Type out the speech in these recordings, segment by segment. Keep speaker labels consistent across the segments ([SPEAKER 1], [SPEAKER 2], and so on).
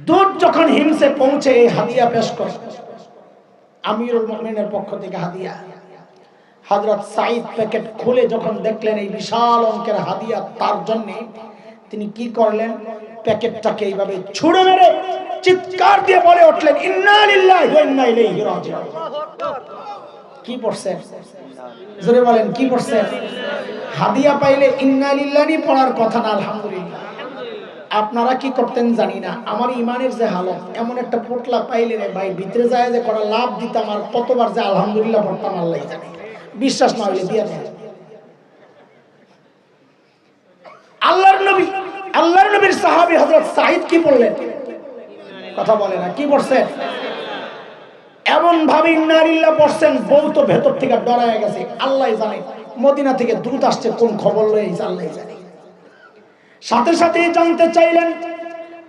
[SPEAKER 1] দূত যখন হিমসে পৌঁছে এই হাদিয়া পেশ করে, আমিরুল মুমিনের পক্ষ থেকে হাদিয়া। হযরত সাঈদ প্যাকেট খুলে যখন দেখলেন এই বিশাল অঙ্কের হাদিয়া তার জন্য, তিনি কি করলেন, প্যাকেটটাকে এইভাবে ছুঁড়ে মেরে চিৎকার দিয়ে বলে উঠলেন, ইন্না লিল্লাহি ওয়া ইন্না ইলাইহি রাজিউন। কি পড়ছেন? জোরে বলেন, কি পড়ছেন? হাদিয়া পাইলে ইন্না লিল্লাহি পড়ার কথা না, আলহামদুলিল্লাহ। আপনারা কি করতেন জানি না, আমার ইমানের যে হালত, এমন একটা পোটলা পাইলে রে ভাই, ভিতরে যায় যে করা লাভ দিতাম, আর কতবার যে আলহামদুলিল্লাহ পড়তাম আল্লাহ জানে। বিশ্বাস না হইলে দিয়ে দেন। আল্লাহর নবীর সাহাবী হযরত সাঈদ কি বললেন? কথা বলে না, কি পড়ছেন? এমন ভাবে ইন্না লিল্লাহ পড়ছেন, বউ তো ভেতর থেকে ডরায় গেছে। আল্লাহ জানে মদিনা থেকে দূত আসছে, কোন খবর লয়ে এসে আল্লাহ জানে। সাথে সাথে জানতে চাইলেন,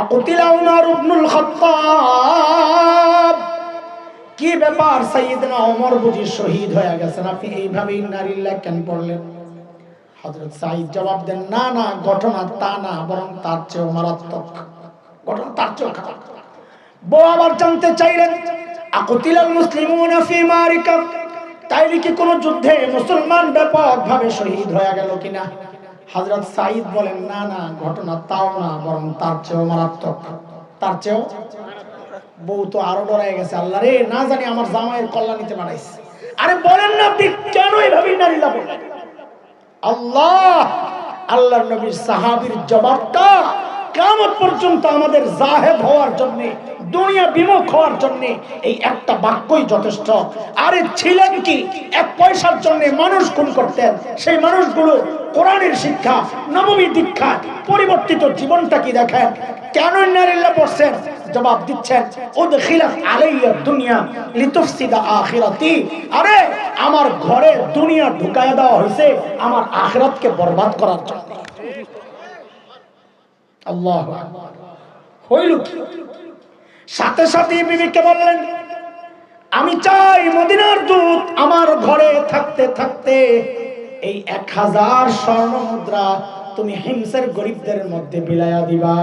[SPEAKER 1] আকুতিলা উমর ইবনুল খাত্তাব, কি ব্যাপার, সাইয়েদনা ওমর বুঝি শহীদ হয়ে গেছেন, আপনি এইভাবে ইন্না লিল্লাহ কেন পড়লেন? হযরত সাঈদ জবাব দেন, না না, ঘটনা তা না, বরং তার চেয়েও মারাত্মক ঘটনা, তার চেয়েও খারাপ। বউ আবার জানতে চাইলেন, আকুতিলাল মুসলিমুনা ফি মারিকা, তাইলে কি কোন যুদ্ধে মুসলমান ব্যাপকভাবে শহীদ হয়ে গেল কিনা? হযরত সাঈদ বলেন, না না, ঘটনা তাও না, বরং তার চেয়েও মারাত্মক, তার চেয়েও। বউ তো আরো ডরায় গেছে, আল্লাহ রে, না জানি আমার জামাইয়ের কল্যাণীতে বাড়াইছে। আরে বলেন না, আপনি কেন এইভাবে ইন্না লিল্লাহ বলেন? আল্লাহর নবীর সাহাবীর জবাবটা কিয়ামত পর্যন্ত আমাদের জাহেদ হওয়ার জন্য, দুনিয়া বিমুখ হওয়ার জন্য এই একটা বাক্যই যথেষ্ট। আরে ছিলেন কি, এক পয়সার জন্য মানুষ খুন করতেন, সেই মানুষগুলো কোরআনের শিক্ষা, নববী দীক্ষা, পরিবর্তিত জীবনটা কি দেখেন। কেন ইন্না লিল্লাহ পড়ছেন? জবাব দিচ্ছেন, উদখিলাত আলাইয়া দুনিয়া লিতুফসিদা আখিরাতি, আরে আমার ঘরে দুনিয়া ঢুকায়া দেওয়া হয়েছে আমার আখিরাতকে বরবাদ করার জন্য। আল্লাহু আকবার। হইল কি? সাথে সাথে বিবিকে বললেন, আমি চাই মদিনার দূত আমার ঘরে থাকতে থাকতে এই 1000 স্বর্ণ মুদ্রা তুমি হিমসের গরিবদের মধ্যে বিলায়া দিবা।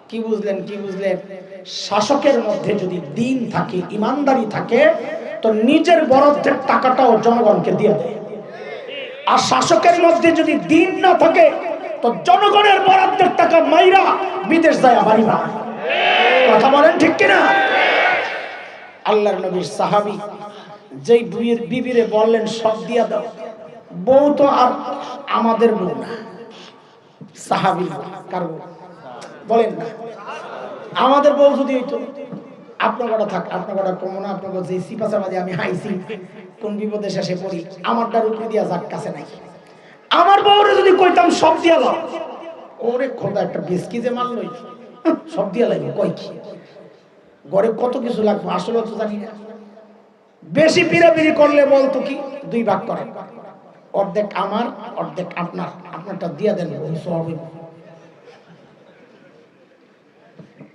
[SPEAKER 1] কি বুঝলেন? কি বুঝলেন? শাসকের মধ্যে যদি দিন থাকে, ইমানদারি থাকে, তো নিজের বরাদ্দের টাকাটাও জনগণকে দিয়ে দেয়। আর শাসকের মধ্যে যদি দিন না থাকে, তো জনগণের বরাদ্দের টাকা মাইরা বিদেশ যায় বাড়ি ভাড়া। কথা বলেন ঠিক কিনা? আল্লাহর নবীর সাহাবী যেই বিবিরে বললেন সব দিয়া দাও, বউ তো আর আমাদের বউ না, সাহাবী কার বউ বলেন না, আমাদের বউ যদি হইতো, আপনার কটা থাক, আপনার কটা কমো না, আপনার যে সিপাচাবাদী আমি হাইছি, কোন বিপদে শেষে পড়ি, আমারটা রুটি দিয়া যাক কাছে নাই। আমার বউরে যদি কইতাম সব দিয়া লাও, ওরে খোদা একটা বিস্কি যে মারলই, সব দিয়া লাগবে, কই কি ঘরে কত কিছু লাগবে আসলে তো জানি না। বেশি পিড়াপিড়ি করলে বলতো কি, 2 ভাগ করে, অর্ধেক আমার অর্ধেক আপনার, আপনারটা দিয়া দেন,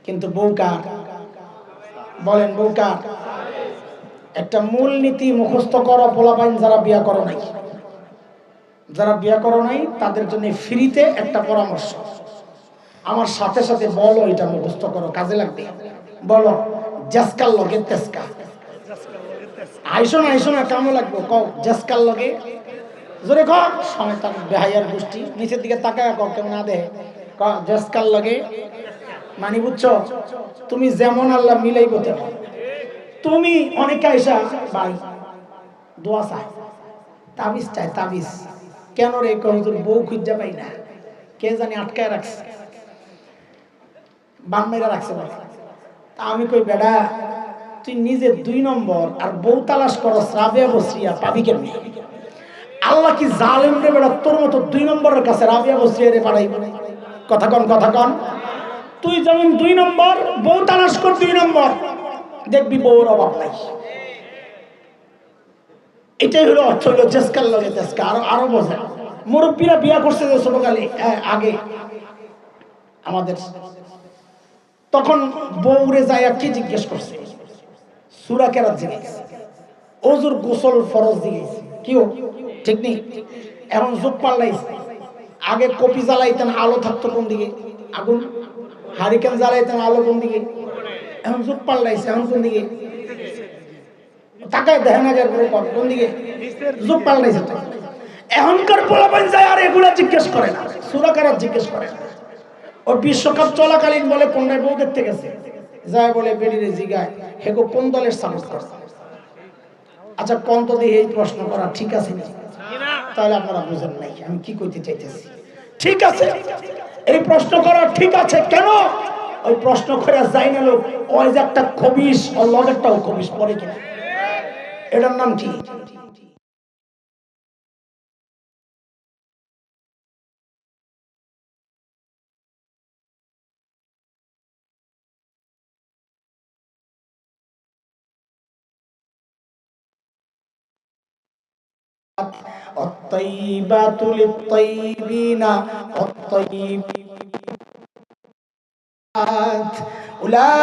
[SPEAKER 1] কিন্তু বউ কার? বলেন বউ কার? একটা মূল নীতি মুখস্থ করো পোলাপাইন, যারা বিয়া করো নাই, যারা বিয়া করো নাই তাদের জন্য ফ্রিতে একটা পরামর্শ, আমার সাথে সাথে বলো, এটা মুখস্থ করো, কাজে লাগবে। বলো, জাসকাল লগে তেসকা, আইসো না আইসো না, কেমন লাগবে কও, জাসকাল লগে, জোরে কও, শয়তান বেহায়ার গোষ্ঠী, নিচের দিকে তাকায় কও, কেমন না দে, কও জাসকাল লগে, মানে বুঝছো, তুমি যেমন আল্লাহ মিলাইবো তেমন। তুমি অনেকে আইসা ভাই দোয়া চায়, তাবিজ চায়, তাবিজ কেন রে, হুজুর বউ খুঁজা পাই না, কে জানি আটকায় রাখছে, বান মেরা রাখছে বলে। তা আমি কই, বেডা তুই নিজে 2 নম্বর আর বউ তালাশ করো, রাবিয়া বসরিয়া পাবি কেমনি? আল্লাহ কি জালেম রে বেডা, তোর মতো 2 নম্বরের কাছে রাবিয়া বসরিয়া রে পাঠাই? কথা কন, কথা কন। তুই যেমন 2 নম্বর, বউ তালাশ কর 2 নম্বর, দেখবি বউর অভাব নাই। এটাই হলো অর্থ, হলো জেসকাল লগে তেসকা। আরো বোঝা, মুরব্বীরা বিয়া করছে যে ছোটকালে আগে আমাদের, তখন বউরে যায় কি জিজ্ঞেস করছে, সূরা কেরাত জিজ্ঞেস, ওযুর গোসল ফরজ জিজ্ঞেস, কি ঠিক নেই, এখন যুগ পাল্টাইছে। আগে কপি জ্বালাইতেন, আলো থাকতো কোন দিকে, আগুন, হারিকেন জ্বালাইতেন আলো কোন দিকে, এখন যুগ পাল্টাইছে, এখন কোন দিকে তাকায় দেখেন আগে কোন দিকে যুগ পাল্টাইছে। এখনকার পোলাপান যায় আর এগুলা জিজ্ঞেস করে না, সূরা কারাত জিজ্ঞেস করে না। ও বিশ্বকাপ চলাকালীন বলে কোনটায় বউ দেখতে গেছে, যায় বলে বেরিয়ে জিগায় হেগো কোন দলের সাপোর্ট করে। আচ্ছা কোন তো দিয়ে এই প্রশ্ন করা ঠিক আছে না? তাহলে আপনারা বুঝেন নাই আমি কি কইতে চাইতেছি। ঠিক আছে, এই প্রশ্ন করা ঠিক আছে। কেন ওই প্রশ্ন করে যায় না লোক, ওই যে একটা খবিস ওর লগেরটাও খবিস পরে কিনা, এটার নাম কি? الطيبات للطيبين والطيبات أولئك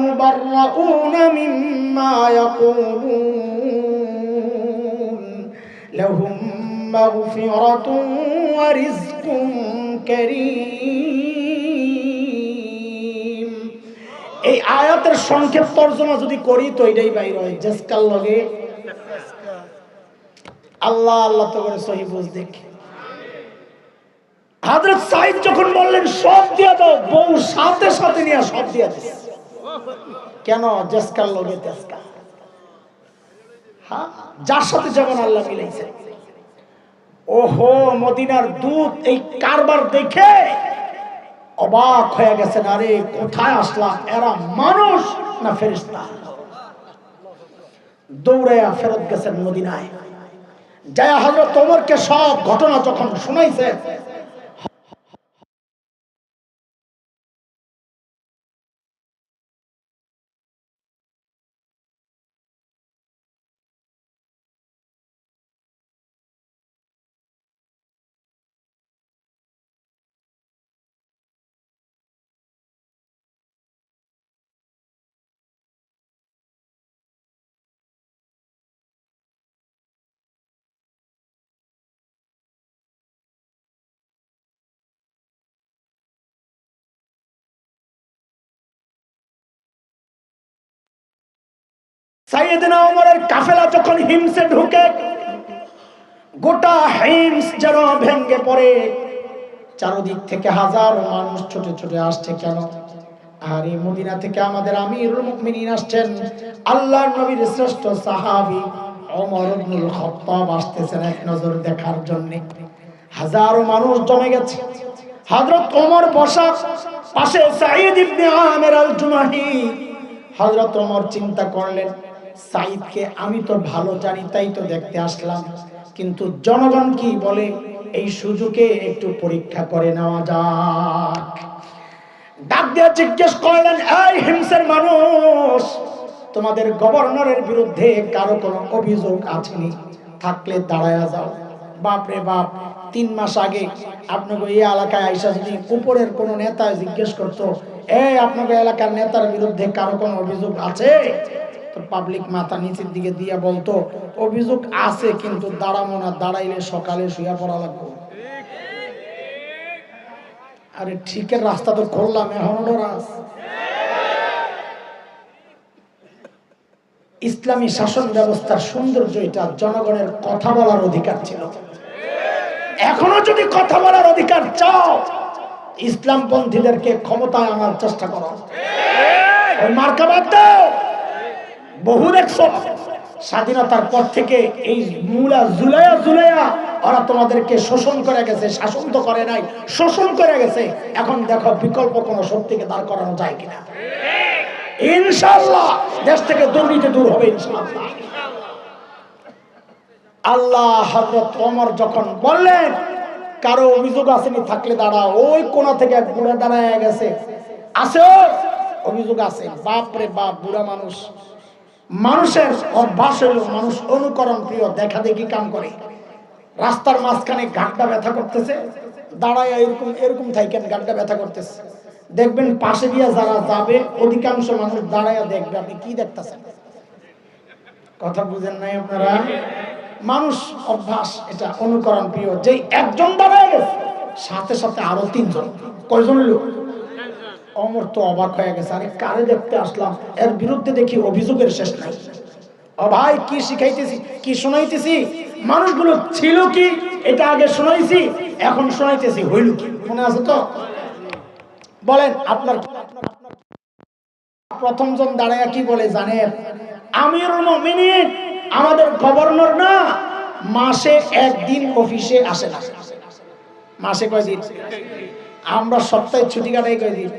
[SPEAKER 1] مبرؤون مما يقولون لهم مغفرة ورزق كريم। এই আয়াতের সংক্ষেপ তর্জমা যদি করি তো এটাই বাইর হয়, জেসকাল লগে আল্লাহ আল্লাহ তো করে সহি বুঝ দেখে। হযরত সাইদ যখন বললেন সব দিয়া দাও, বউ সাথে সাথে নিয়ে সব দিয়া দিস। কেন? জেসকাল লগে তেসকা, হ্যাঁ, যার সাথে যেমন আল্লাহ মিলাইছে। ওহো, মদিনার দূত এই কারবার দেখে অবাক হয়ে গেছেন, আরে কোথায় আসলাম, এরা মানুষ না ফেরেশতা। দৌড়াইয়া ফেরত গেছেন মদিনায়, যায় হযরত ওমরকে সব ঘটনা যখন শুনাইছে, সাইয়েদনা ওমরের কাফেলা যখন হিমসে ঢুকে, গোটা হিমস যেন ভেঙ্গে পড়ে, চারদিক থেকে হাজারো মানুষ ছুটে ছুটে আসছে। কেন? আর এই মদিনা থেকে আমাদের আমিরুল মুমিনিন আসছেন, আল্লাহর নবীর শ্রেষ্ঠ সাহাবী ওমর ইবনুল খাত্তাব আসতেছেন এক নজর দেখার জন্য। হাজারো মানুষ জমে গেছে। হযরত ওমর বসা, পাশে সাঈদ ইবনে আমির আল জুমাহি। হযরত ওমর চিন্তা করলেন, সাঈদকে আমি তো ভালো জানি, তাই তো দেখতে আসলাম, কিন্তু জনগণ কি বলে, এই সুযোগে একটু পরীক্ষা করে নেওয়া যাক। ডাক দিয়ে জিজ্ঞেস করলেন, এই হিমসের মানুষ, তোমাদের গভর্নরের বিরুদ্ধে কারো কোনো অভিযোগ আছেনি? থাকলে দাঁড়ায়া যাও। বাপরে বাপ, 3 মাস আগে আপনাকে এই এলাকায় আইসা যদি উপরের কোন নেতা জিজ্ঞেস করতো, এই আপনাকে এলাকার নেতার বিরুদ্ধে কারো কোনো অভিযোগ আছে, তো পাবলিক মাথা নিচের দিকে দিয়ে বলতো, অভিযোগ আছে কিন্তু দাঁড়াবো না, দাঁড়াইলে সকালে শুয়ে পড়া লাগবে। আরে ঠিকের রাস্তা তো করলাম, এখন ইসলামী শাসন ব্যবস্থার সৌন্দর্য এটা, জনগণের কথা বলার অধিকার ছিল। এখনো যদি কথা বলার অধিকার চাও, ইসলামপন্থীদেরকে ক্ষমতায় আনার চেষ্টা করো, ওই মার্কা বাদ দাও। বহু দেখছো স্বাধীনতার পর থেকে এই মুলা জুলাইয়া জুলাইয়া ওরা তোমাদেরকে শোষণ করে গেছে, শাসন তো করে নাই, শোষণ করে গেছে। এখন দেখো বিকল্প কোন শক্তিকে দাঁড় করানো যায় কিনা। ইনশাআল্লাহ দেশ থেকে দুর্নীতি দূর হবে ইনশাআল্লাহ। আল্লাহ হযরত ওমর যখন বললেন কারো অভিযোগ আসেনি, থাকলে দাঁড়াও, ওই কোণা থেকে এক বুড়া দাঁড়ায় গেছে, আছে অভিযোগ আছে। বাপ রে বাপ, বুড়া মানুষ, মানুষের অভ্যাস হলো মানুষ অনুকরণ প্রিয়, দেখা দেখি কাম করে। রাস্তার মাঝখানে গাঁটটা ব্যথা করতেছে, দাঁড়ায় এরকম এরকম থাকেন, গাঁটটা ব্যথা করতেছে, দেখবেন পাশে দিয়ে যারা যাবে অধিকাংশ মানুষ দাঁড়ায় দেখবে আপনি কি দেখতেছেন। কথা বুঝেন নাই আপনারা? মানুষ অভ্যাস, এটা অনুকরণ প্রিয়। যেই একজন দাঁড়ায় গেছে সাথে সাথে আরো 3 জন। কয়জন লোক? অমর তো অবাক হয়ে গেছে, আরে কারে দেখতে আসলাম, এর বিরুদ্ধে দেখি অভিযোগের শেষ নাই। ও ভাই কি শিখাইতেছি, কি শোনাইতেছি, মানুষগুলো ছিল কি এটা আগে শোনাইছি, এখন শোনাইতেছি হইল কি, মনে আছে তো? বলেন আপনার প্রথম জন দাঁড়ায় কি বলে জানেন? আমিরুল মুমিনিন আমাদের গভর্নর না মাসে একদিন অফিসে আসে না। মাসে কয়দিন? আমরা সপ্তাহে ছুটি কাটাই কয়দিন?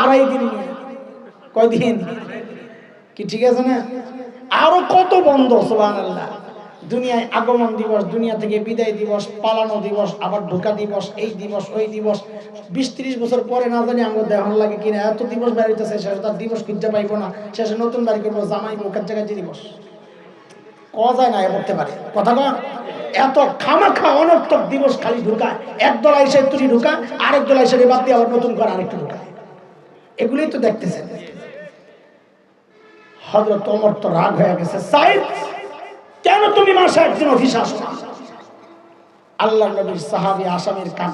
[SPEAKER 1] 2.5 দিন। কয়দিন কি ঠিক আছে না? আরো কত বন্ধ, সুবহানাল্লাহ। দুনিয়ায় আগমন দিবস, দুনিয়া থেকে বিদায় দিবস, পালানো দিবস, আবার ঢোকা দিবস, এই দিবস ওই দিবস। 20-30 বছর পরে না জানি আমাদের দেহন লাগে কিনা এত দিবস বাড়িতেছে, শেষে তার দিবস খুঁজতে পাইবো না, শেষে নতুন বাড়ি করবো, জামাই মুখের জায়গায় দিবস ক যায় না করতে পারে কথা কন। এত খামাখা অনর্থক দিবস খালি ঢুকায়, একদল আইসে তুই ঢুকা, আরেক দল আইসে বাদ দিয়ে আবার নতুন করে আরেকটু ঢুকায়। এগুলোই তো দেখতেছেন। হযরত ওমর তো রাগ হয়ে গেছে, সাইদ কেন তুমি মাসে একদিন অফিসে আসো না? আল্লাহর নবীর সাহাবী আসামির কান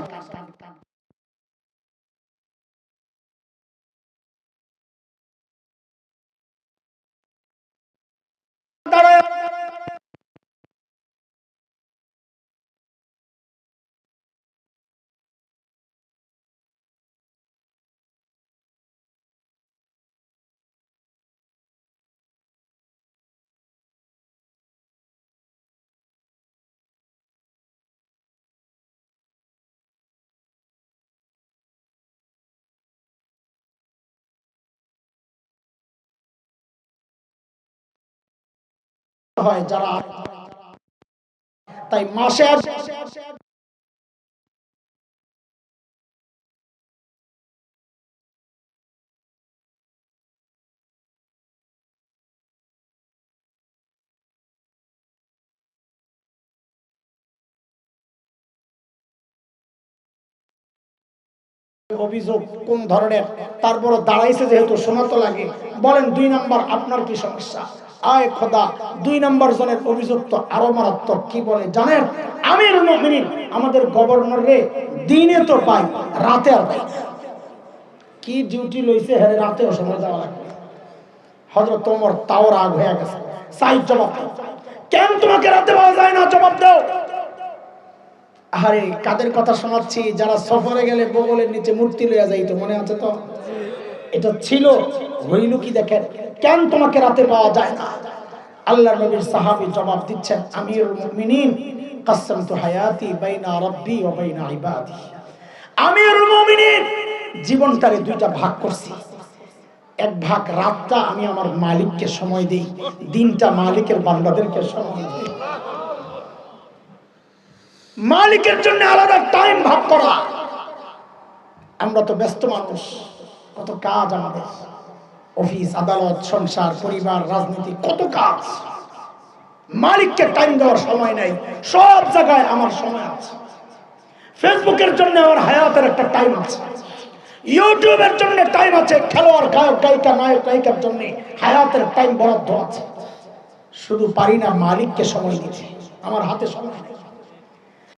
[SPEAKER 1] হয় যারা, তাই মাসে অভিযোগ কোন ধরনের, তারপর দাঁড়াইছে যেহেতু শোনা তো লাগে। বলেন 2 নাম্বার আপনার কি সমস্যা? আয় খোদা, 2 নাম্বার জনের অভিযোগ তো আরো মারাত্মক। কি বলে জানেন? আমিরুল মুমিনিন আমাদের গভর্নর রে দিনে তো পাই, রাতে আর পাই না। কি ডিউটি লইছে হ্যাঁ রাতেও সময় দেওয়া লাগবে। হযরত ওমর তাও রাগ হয়ে গেছে, সাইদ জবাব দাও, কেন তোমাকে রাতে পাওয়া যায় না? জবাব দাও। আরে কাদের কথা শোনাচ্ছি? যারা সফরে গেলে বগলের নিচে মূর্তি লইয়া যাইতো, মনে আছে তো? এটা ছিল। হইল কি দেখেন, কেন তোমাকে রাতে পাওয়া যায় না? আল্লাহর নবীর সাহাবী জবাব দিচ্ছেন, আমিরুল মুমিনিন কাসসামতু হায়াতি বাইনা রাব্বি ওয়া বাইনা ইবাদি। আমিরুল মুমিনিন জীবনটারে 2টা ভাগ করছি। এক ভাগ রাতটা আমি আমার মালিককে সময় দেই, দিনটা মালিকের বান্দাদেরকে সময় দেই। মালিকের জন্য আলাদা টাইম ভাগ করা। আমরা তো ব্যস্ত মানুষ, কত কাজ আমাদের, অফিস আদালত সংসার পরিবার রাজনীতি, কত কাজ। মালিককে টাইম দেওয়ার সময় নাই। সব জায়গায় আমার সময় আছে। ফেসবুকের জন্য আমার হায়াতের একটা টাইম আছে, ইউটিউবের জন্য টাইম আছে, খেলোয়াড় গায়ক গায়িকা নায়ক নায়িকার জন্য হায়াতের টাইম বরাদ্দ আছে। শুধু পারি না মালিককে সময় দিতে, আমার হাতে সময় নেই।